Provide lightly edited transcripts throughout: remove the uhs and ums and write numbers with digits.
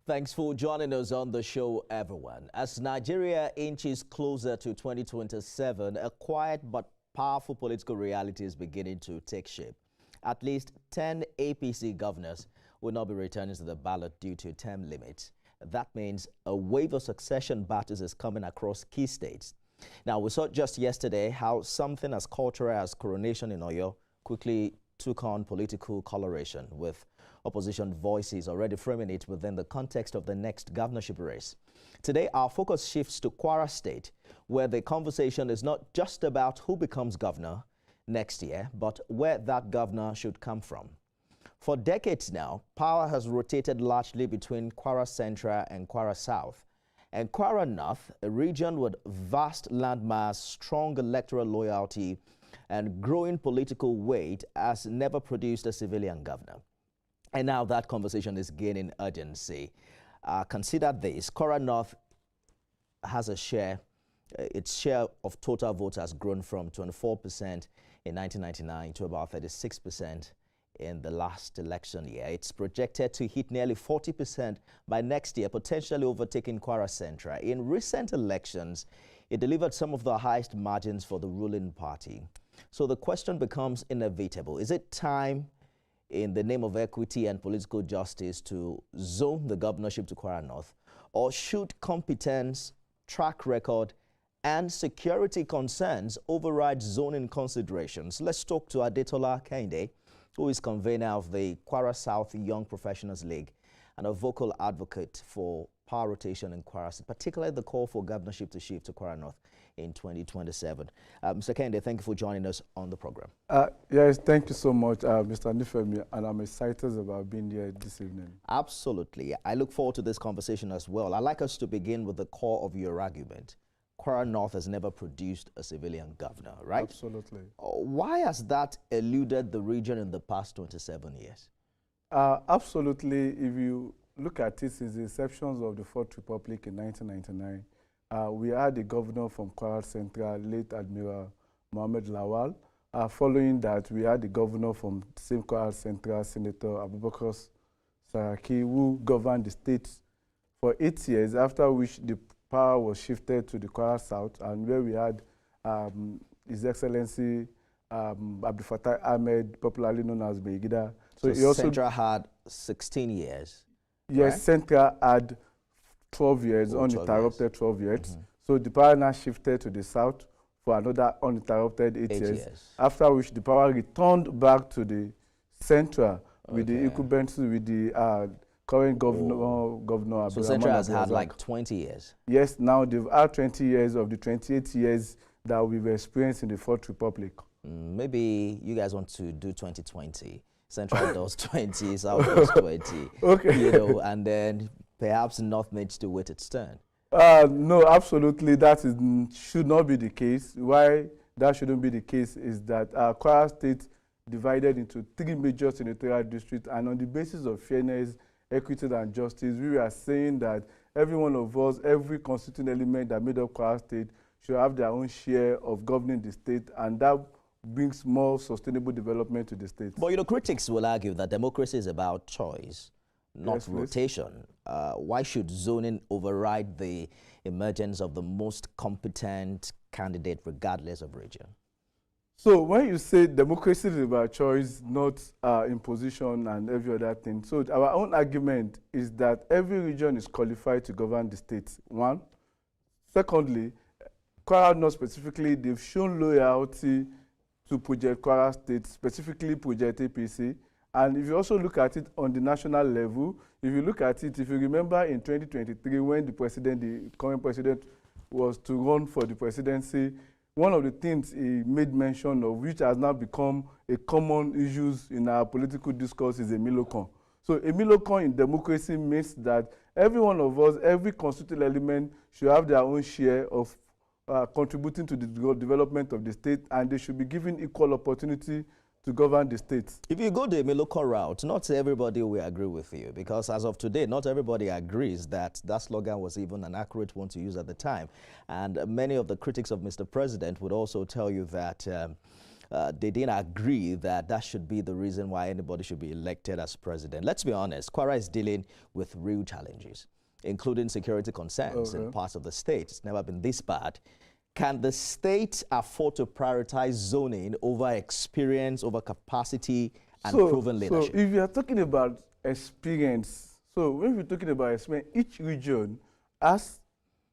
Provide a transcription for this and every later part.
Thanks for joining us on the show, everyone. As Nigeria inches closer to 2027, a quiet but powerful political reality is beginning to take shape. At least 10 APC governors will not be returning to the ballot due to term limits. That means a wave of succession battles is coming across key states. Now, we saw just yesterday how something as cultural as coronation in Oyo quickly took on political coloration, with opposition voices already framing it within the context of the next governorship race. Today, our focus shifts to Kwara State, where the conversation is not just about who becomes governor next year, but where that governor should come from. For decades now, power has rotated largely between Kwara Central and Kwara South. And Kwara North, a region with vast landmass, strong electoral loyalty, and growing political weight, has never produced a civilian governor. And now that conversation is gaining urgency. Consider this: Kwara North has a share, its share of total votes has grown from 24% in 1999 to about 36% in the last election year. It's projected to hit nearly 40% by next year, potentially overtaking Kwara Central. In recent elections, it delivered some of the highest margins for the ruling party. So the question becomes inevitable: is it time, in the name of equity and political justice, to zone the governorship to Kwara North? Or should competence, track record, and security concerns override zoning considerations? Let's talk to Adetola Kende, who is convener of the Kwara South Young Professionals League and a vocal advocate for power rotation in Kwara, particularly the call for governorship to shift to Kwara North in 2027. Mr. Kende, thank you for joining us on the program. Yes, thank you so much, Mr. Nifemi, and I'm excited about being here this evening. Absolutely. I look forward to this conversation as well. I'd like us to begin with the core of your argument. Kwara North has never produced a civilian governor, right? Absolutely. Why has that eluded the region in the past 27 years? Absolutely. If you look at it since the inception of the Fourth Republic in 1999, we had a governor from Kwara Central, late Admiral Mohammed Lawal. Following that, we had the governor from same Kwara Central, Senator Abubakar Saraki, who governed the state for 8 years, after which the power was shifted to the Kwara South, and where we had His Excellency Abdul Fattah Ahmed, popularly known as Begida. So he also Central had 16 years. Yes, right? Central had 12 years, uninterrupted 12 years. Mm-hmm. So the power now shifted to the south for another uninterrupted 8 years. After which the power returned back to the central with the incumbents, with the current governor. So Central has had like 20 years. Yes, now they've had 20 years of the 28 years that we've experienced in the Fourth Republic. Maybe you guys want to do 2020. Central does 20, South does 20. Okay. You know, and then perhaps North needs to wait its turn. No, absolutely. That should not be the case. Why that shouldn't be the case is that Kwara State divided into 3 major senatorial districts, and on the basis of fairness, equity, and justice, we are saying that every one of us, every constituent element that made up Kwara State, should have their own share of governing the state, and that brings more sustainable development to the state. But, you know, critics will argue that democracy is about choice, not rotation. Why should zoning override the emergence of the most competent candidate regardless of region? So when you say democracy is about choice, not imposition and every other thing, so our own argument is that every region is qualified to govern the state, one. Secondly, Kwara North specifically, they've shown loyalty to Project Kwara State, specifically Project APC. And if you also look at it on the national level, if you look at it, if you remember in 2023, when the current president was to run for the presidency, one of the things he made mention of, which has now become a common issue in our political discourse, is a Milocon. So a Milocon in democracy means that every one of us, every constituent element should have their own share of contributing to the development of the state, and they should be given equal opportunity to govern the state. If you go the Milocon route, not everybody will agree with you, because as of today, not everybody agrees that that slogan was even an accurate one to use at the time. And many of the critics of Mr. President would also tell you that they didn't agree that that should be the reason why anybody should be elected as president. Let's be honest, Kwara is dealing with real challenges, including security concerns in parts of the state. It's never been this bad. Can the state afford to prioritize zoning over experience, over capacity, and proven leadership? So if you are talking about experience, so when we're talking about experience, each region has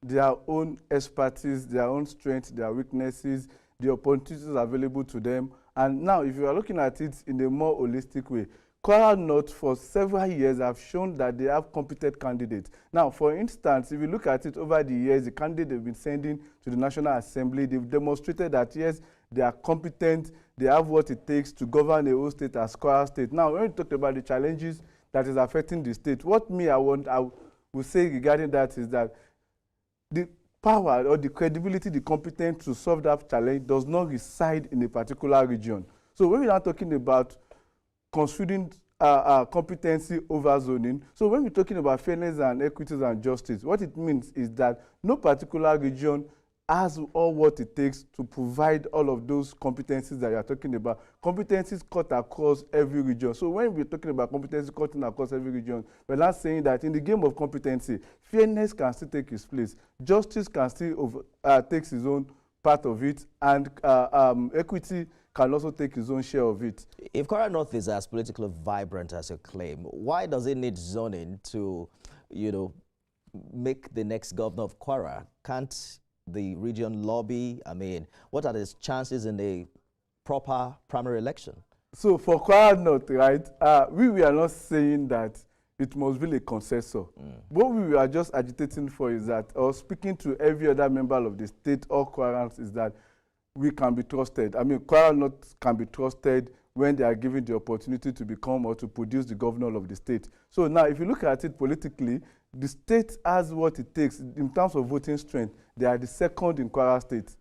their own expertise, their own strengths, their weaknesses, the opportunities available to them. And now, if you are looking at it in a more holistic way, Kwara North for several years have shown that they have competent candidates. Now, for instance, if you look at it over the years, the candidates they've been sending to the National Assembly, they've demonstrated that, yes, they are competent, they have what it takes to govern a whole state as Kwara State. Now, when we talk about the challenges that is affecting the state, what I will say regarding that is that the power or the credibility, the competence to solve that challenge does not reside in a particular region. So when we are talking about considering competency over zoning, so when we're talking about fairness and equity and justice, what it means is that no particular region has all what it takes to provide all of those competencies that you are talking about. Competencies cut across every region. So when we're talking about competencies cutting across every region, we're not saying that in the game of competency, fairness can still take its place, justice can still take its own part of it, and equity can also take its own share of it. If Kwara North is as politically vibrant as you claim, why does it need zoning to, make the next governor of Kwara? Can't the region lobby? I mean, what are the chances in a proper primary election? So for Kwara North, right, we are not saying that it must be a consensus. What we are just agitating for is that, or speaking to every other member of the state or Kwarans, is that we can be trusted. I mean, Kwara North can be trusted when they are given the opportunity to become or to produce the governor of the state. So now, if you look at it politically, the state has what it takes in terms of voting strength. They are the second in Kwara State.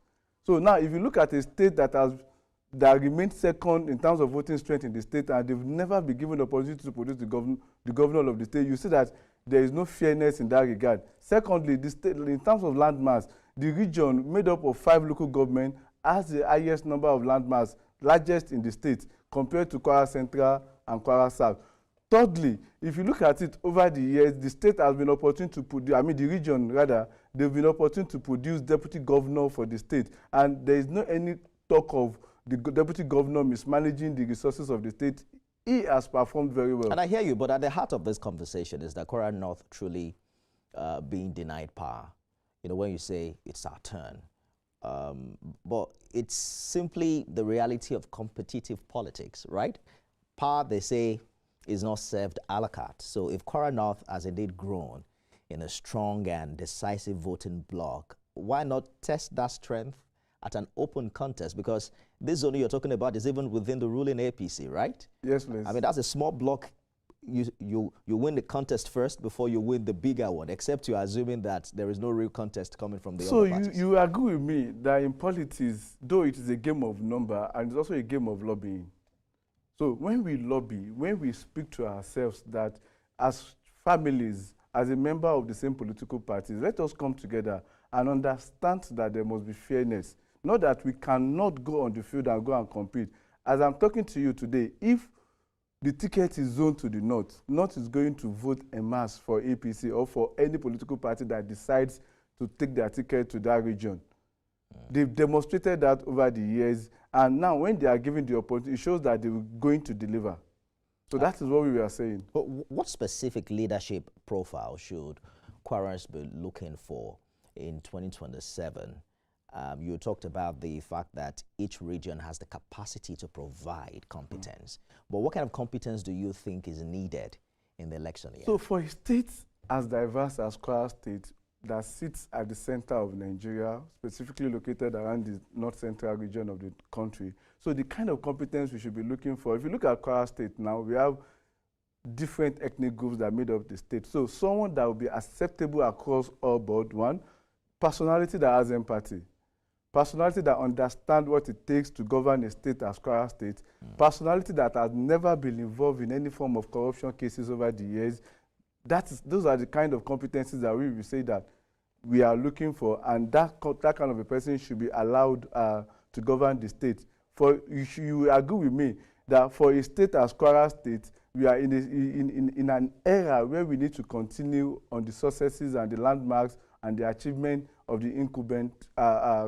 So now, if you look at a state that remained second in terms of voting strength in the state, and they've never been given the opportunity to produce the governor of the state, you see that there is no fairness in that regard. Secondly, the state, in terms of landmass, the region made up of 5 local governments has the highest number of landmass, largest in the state, compared to Kwara Central and Kwara South. Thirdly, if you look at it over the years, the state has been opportune to produce, the region rather, they've been opportune to produce deputy governor for the state. And there is no any talk of the deputy governor mismanaging the resources of the state. He has performed very well. And I hear you, but at the heart of this conversation is that Kwara North truly being denied power. When you say it's our turn. But it's simply the reality of competitive politics, right? Power, they say, is not served a la carte. So if Kwara North has indeed grown in a strong and decisive voting bloc, why not test that strength at an open contest? Because this zone you're talking about is even within the ruling APC, right? Yes, please. I mean, that's a small bloc. You win the contest first before you win the bigger one, except you're assuming that there is no real contest coming from the other parties. So you agree with me that in politics, though it is a game of number, and it's also a game of lobbying. So when we lobby, when we speak to ourselves that as families, as a member of the same political parties, let us come together and understand that there must be fairness. Not that we cannot go on the field and go and compete. As I'm talking to you today, if the ticket is zoned to the North, North is going to vote en masse for APC or for any political party that decides to take their ticket to that region. They've demonstrated that over the years, and now when they are given the opportunity, it shows that they were going to deliver. So that is what we were saying. But what specific leadership profile should Kwarans be looking for in 2027? You talked about the fact that each region has the capacity to provide competence. But what kind of competence do you think is needed in the election year? So for a state as diverse as Kwara State, that sits at the center of Nigeria, specifically located around the north central region of the country. So the kind of competence we should be looking for, if you look at Kwara State now, we have different ethnic groups that made up the state. So someone that will be acceptable across all board, one, personality that has empathy, personality that understands what it takes to govern a state as Kwara State, personality that has never been involved in any form of corruption cases over the years. Those are the kind of competencies that we will say that we are looking for, and that kind of a person should be allowed to govern the state. you will agree with me that for a state as Kwara State, we are in an era where we need to continue on the successes and the landmarks and the achievement of the incumbent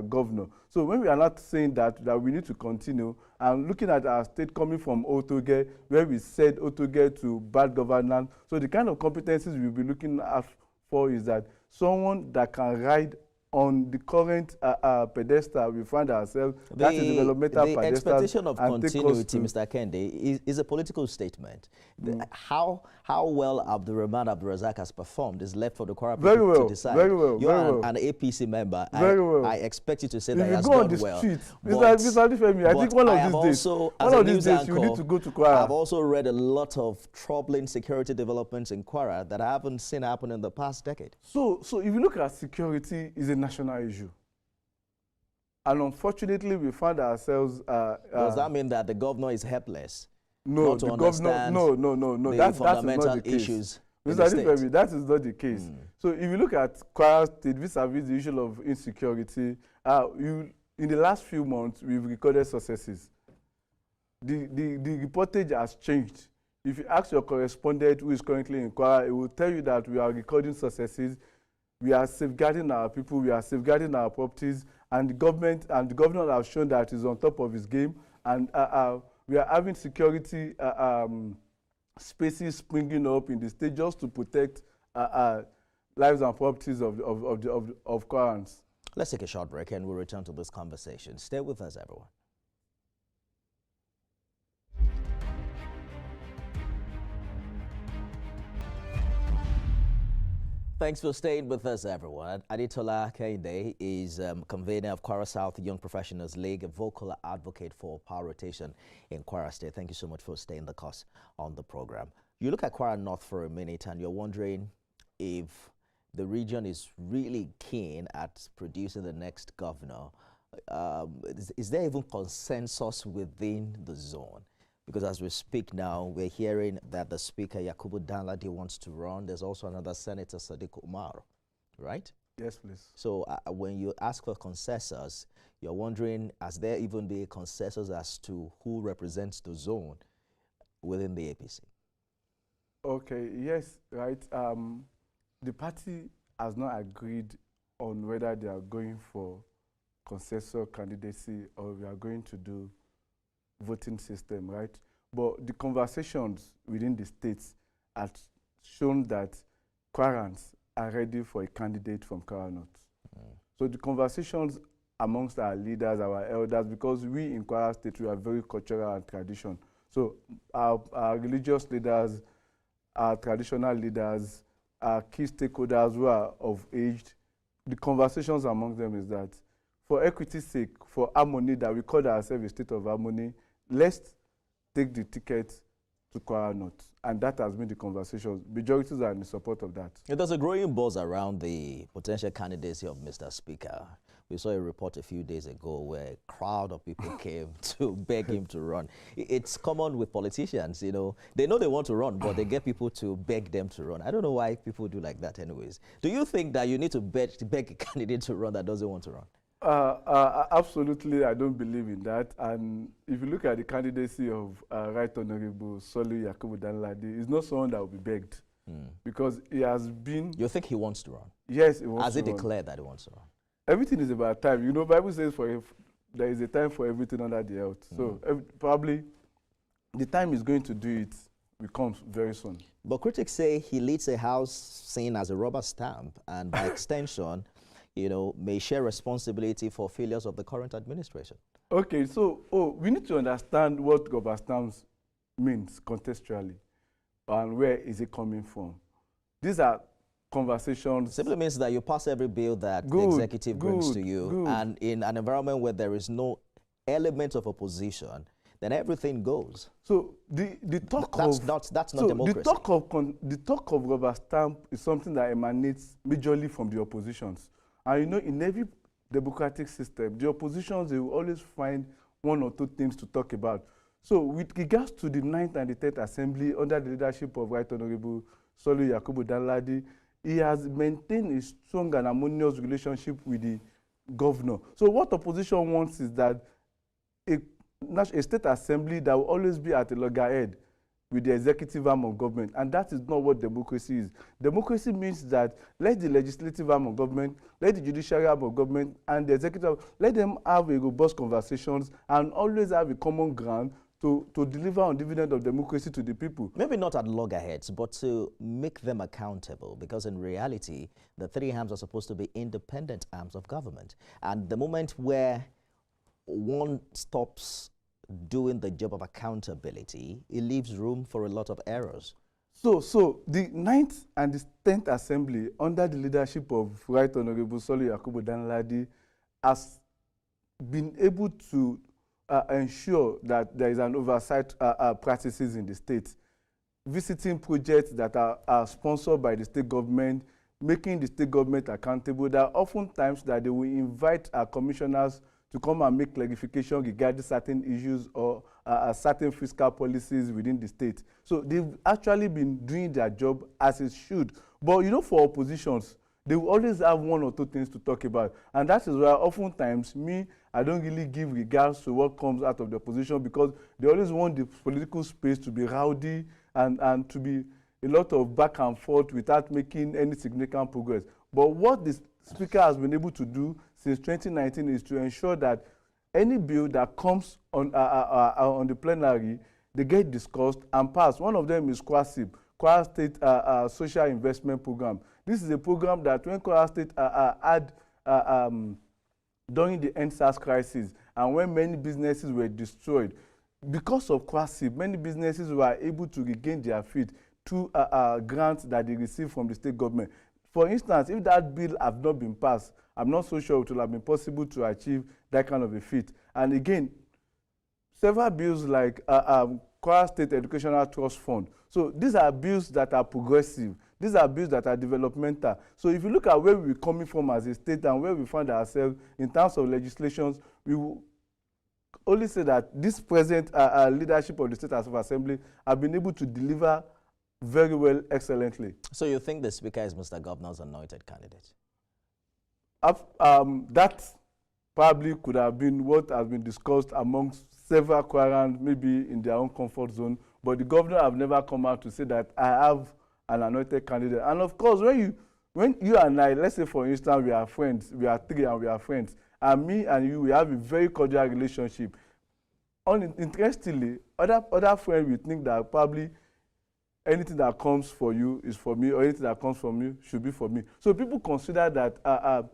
governor. So when we are not saying that we need to continue, and looking at our state coming from Otoge, where we said Otoge to bad governance, so the kind of competencies we'll be looking at for is that someone that can ride on the current pedestal we find ourselves, that is developmental pedestal. The expectation of continuity, Mr. Kende, is a political statement. How well Abdurrahman Abdurazak has performed is left for the Kwara people to decide. Very well. You're an APC member. I expect you to say that he has done well. Mr. Femi, I think one of these days you need to go to Kwara. I've also read a lot of troubling security developments in Kwara that I haven't seen happen in the past decade. So if you look at security, is a national issue. And unfortunately, we find ourselves... does that mean that the governor is helpless? No, not to understand no. The fundamental issues. Mr. Adifemi, that is not the case. So if you look at Kwara State vis-a-vis the issue of insecurity, in the last few months, we've recorded successes. The reportage has changed. If you ask your correspondent who is currently in Kwara, it will tell you that we are recording successes. We are safeguarding our people, we are safeguarding our properties, and the governor has shown that he's on top of his game, and we are having security spaces springing up in the state just to protect lives and properties of Kwarans. Let's take a short break and we'll return to this conversation. Stay with us, everyone. Thanks for staying with us, everyone. Aditola Kende is convener of Kwara South Young Professionals League, a vocal advocate for power rotation in Kwara State. Thank you so much for staying the course on the program. You look at Kwara North for a minute and you're wondering if the region is really keen at producing the next governor. Is there even consensus within the zone? Because as we speak now, we're hearing that the Speaker, Yakubu Danladi, wants to run. There's also another Senator, Sadiq Umar, right? Yes, please. So when you ask for consensus, you're wondering, has there even been a consensus as to who represents the zone within the APC? Okay, yes, right. The party has not agreed on whether they are going for consensus candidacy or we are going to do voting system, right? But the conversations within the states have shown that Kwarans are ready for a candidate from Kwara North. So the conversations amongst our leaders, our elders, because we in Kwara State, we are very cultural and tradition. So our religious leaders, our traditional leaders, our key stakeholders who are of age, the conversations among them is that for equity's sake, for harmony, that we call ourselves a state of harmony, let's take the ticket to Kwara North. And that has been the conversation. Majorities are in support of that. There's a growing buzz around the potential candidacy of Mr. Speaker. We saw a report a few days ago where a crowd of people came to beg him to run. It's common with politicians, you know. They know they want to run, but they get people to beg them to run. I don't know why people do like that anyways. Do you think that you need to beg a candidate to run that doesn't want to run? Absolutely, I don't believe in that. And if you look at the candidacy of Right Honorable Soli Yakubu Danladi, he's not someone that will be begged because he has been... You think he wants to run? Yes, he wants to run. Has he declared that he wants to run? Everything is about time. You know, Bible says there is a time for everything under the earth. So probably the time is going to do it will come very soon. But critics say he leads a house seen as a rubber stamp and by extension, you know, may share responsibility for failures of the current administration. Okay, so we need to understand what rubber stamps means contextually and where is it coming from. These are conversations. Simply means that you pass every bill that the executive brings to you, and in an environment where there is no element of opposition, then everything goes. So the talk that's not democracy. The talk of rubber stamp is something that emanates majorly from the oppositions. And you know, in every democratic system, the oppositions, they will always find one or two things to talk about. So with regards to the 9th and the 10th Assembly, under the leadership of Right Honorable Soli Yakubu Danladi, he has maintained a strong and harmonious relationship with the governor. So what opposition wants is that a state assembly that will always be at a loggerhead with the executive arm of government, and that is not what democracy is. Democracy means that let the legislative arm of government, let the judiciary arm of government, and the executive, let them have a robust conversations and always have a common ground to deliver on dividend of democracy to the people. Maybe not at loggerheads, but to make them accountable, because in reality, the three arms are supposed to be independent arms of government. And the moment where one stops doing the job of accountability, it leaves room for a lot of errors. So the 9th and the 10th Assembly, under the leadership of Right Honorable Soli Yakubu Danladi, has been able to ensure that there is an oversight practices in the state, visiting projects that are sponsored by the state government, making the state government accountable. There are often times that they will invite commissioners to come and make clarification regarding certain issues or certain fiscal policies within the state. So they've actually been doing their job as it should. But you know, for oppositions, they will always have one or two things to talk about. And that is why oftentimes I don't really give regards to what comes out of the opposition, because they always want the political space to be rowdy and to be a lot of back and forth without making any significant progress. But what the Speaker has been able to do since 2019 is to ensure that any bill that comes on the plenary, they get discussed and passed. One of them is QASIP, Kwara State Social Investment Program. This is a program that when Kwara State had during the EndSARS crisis and when many businesses were destroyed, because of QASIP, many businesses were able to regain their feet through grants that they received from the state government. For instance, if that bill had not been passed, I'm not so sure it would have been possible to achieve that kind of a feat. And again, several bills like Kwara State Educational Trust Fund. So these are bills that are progressive. These are bills that are developmental. So if you look at where we're coming from as a state and where we find ourselves in terms of legislations, we will only say that this present leadership of the State House of Assembly have been able to deliver very well, excellently. So you think the Speaker is Mr. Governor's anointed candidate? That probably could have been what has been discussed amongst several Kwarans, maybe in their own comfort zone, but the governor have never come out to say that I have an anointed candidate. And of course, when you and I, let's say for instance, we are friends, we are three and we are friends, and me and you, we have a very cordial relationship. Interestingly, other friends will think that probably anything that comes for you is for me, or anything that comes from you should be for me. So people consider that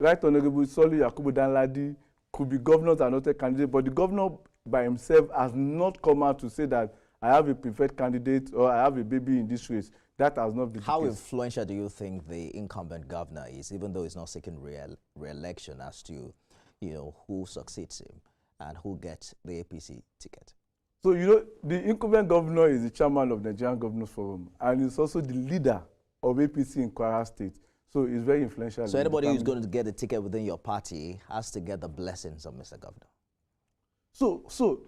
Right Honorable Soli Yakubu Danladi could be governor's anointed candidate, but the governor by himself has not come out to say that I have a preferred candidate or I have a baby in this race. That has not been the case. How influential do you think the incumbent governor is, even though he's not seeking re-election, as to, you know, who succeeds him and who gets the APC ticket? So, you know, the incumbent governor is the chairman of the Nigerian Governors Forum, and he's also the leader of APC in Kwara State. So he's very influential. So anybody who's going to get a ticket within your party has to get the blessings of Mr. Governor. So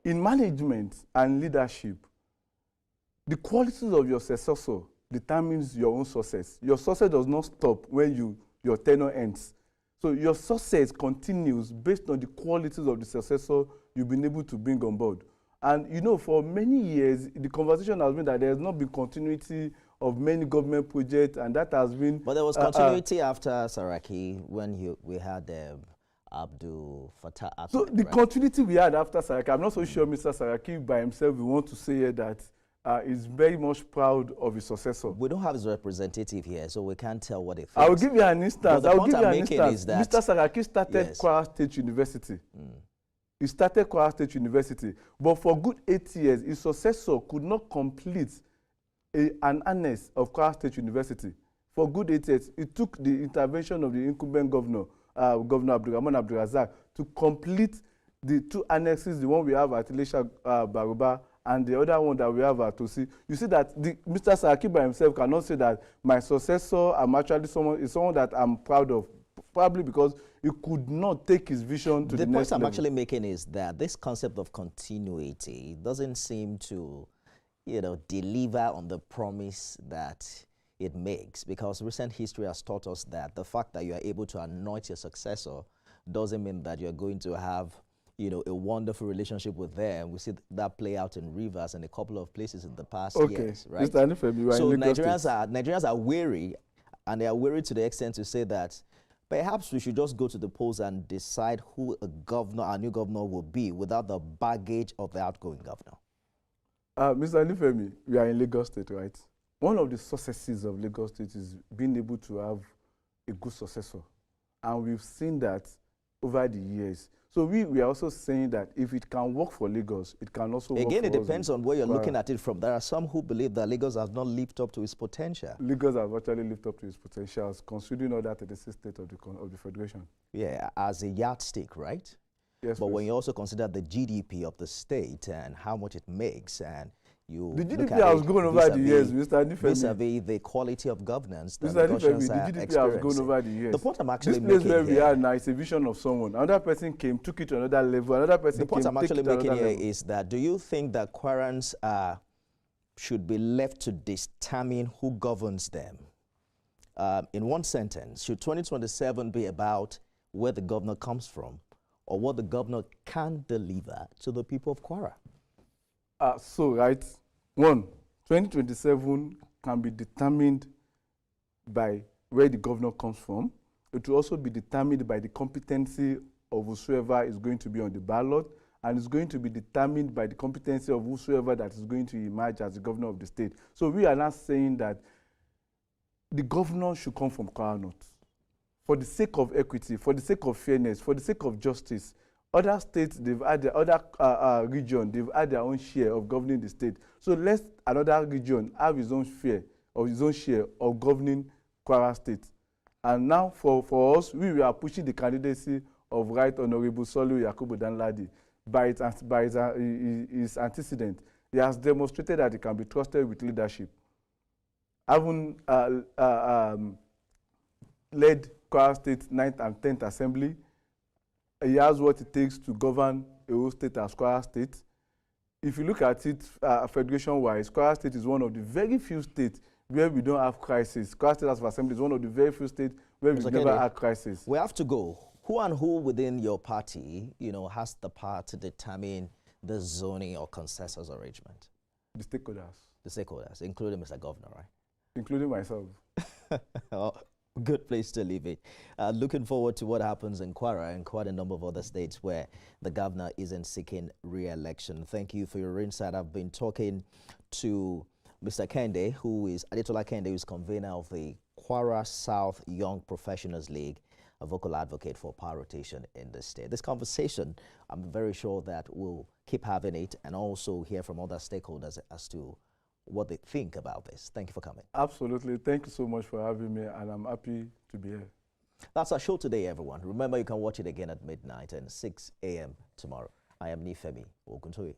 in management and leadership, the qualities of your successor determines your own success. Your success does not stop when your tenure ends. So your success continues based on the qualities of the successor you've been able to bring on board. And you know, for many years, the conversation has been that there has not been continuity of many government projects, and that has been... But there was continuity after Saraki when we had Abdul Fattah. So the continuity we had after Saraki, I'm not so sure Mr. Saraki by himself will want to say here that is very much proud of his successor. We don't have his representative here, so we can't tell what he thinks. I will give you an instance. I will give you an instance. Mr. Saraki started Kwara State University. He started Kwara State University, but for good 8 years, his successor could not complete an annex of Kwara State University. For good 8 years, it took the intervention of the incumbent governor, Governor Abdulrahman Abdulrazak, to complete the two annexes, the one we have at Ilesha Baruba and the other one that we have at Tosi. You see that Mr. Saraki by himself cannot say that my successor, I'm actually someone that I'm proud of, probably because he could not take his vision to the next level. The point I'm actually making is that this concept of continuity doesn't seem to, you know, deliver on the promise that it makes, because recent history has taught us that the fact that you are able to anoint your successor doesn't mean that you're going to have a wonderful relationship with them. We see that play out in Rivers and a couple of places in the past Okay. years, right? Mr. Anifemi, you are So in Lagos Nigerians are weary, and they are weary to the extent to say that perhaps we should just go to the polls and decide who our new governor will be without the baggage of the outgoing governor. Mr. Anifemi, we are in Lagos State, right? One of the successes of Lagos State is being able to have a good successor. And we've seen that over the years. So we are also saying that if it can work for Lagos, it can also work for us. Again, it depends on where you're looking at it from. There are some who believe that Lagos has not lived up to its potential. Lagos has actually lived up to its potentials, considering all that 36 states of the Federation. Yeah, as a yardstick, right? Yes, but please. when you also consider the GDP of the state and how much it makes, and you the GDP has grown over the years, Mr. Anifemi. Vis-a-vis the quality of governance that Mr. Lagosians Anifemi, the GDP has grown over the years. The point I'm actually making this place where here, we are now is a vision of someone. Another person came, took it to another level. Another person the came, point I'm actually making here level. is that, do you think that Kwarans should be left to determine who governs them? In one sentence, should 2027 be about where the governor comes from, or what the governor can deliver to the people of Kwara? Right, 2027 can be determined by where the governor comes from. It will also be determined by the competency of whosoever is going to be on the ballot, and it's going to be determined by the competency of whosoever that is going to emerge as the governor of the state. So we are not saying that the governor should come from Kwara North. For the sake of equity, for the sake of fairness, for the sake of justice, other states, they've had their other region, they've had their own share of governing the state. So let another region have his own share of governing Kwara State. And now for us, we are pushing the candidacy of Right Honorable Solu Yakubu Danladi by his antecedent. He has demonstrated that he can be trusted with leadership. Having led Kwara State 9th and 10th Assembly, he has what it takes to govern a whole state as Kwara State. If you look at it federation-wise, Kwara State is one of the very few states where we don't have crisis. Kwara State House of Assembly is one of the very few states where we've never had crisis. We have to go. Who and who within your party, has the power to determine the zoning or consensus arrangement? The stakeholders. The stakeholders, including Mr. Governor, right? Including myself. Good place to leave it. Looking forward to what happens in Kwara and quite a number of other states where the governor isn't seeking re-election. Thank you for your insight. I've been talking to Mr. Kende, Adetola Kende, who is convener of the Kwara South Young Professionals League, a vocal advocate for power rotation in the state. This conversation, I'm very sure that we'll keep having it and also hear from other stakeholders as to what they think about this. Thank you for coming. Absolutely. Thank you so much for having me, and I'm happy to be here. That's our show today, everyone. Remember, you can watch it again at midnight and 6 a.m. tomorrow. I am Nifemi Oguntoye.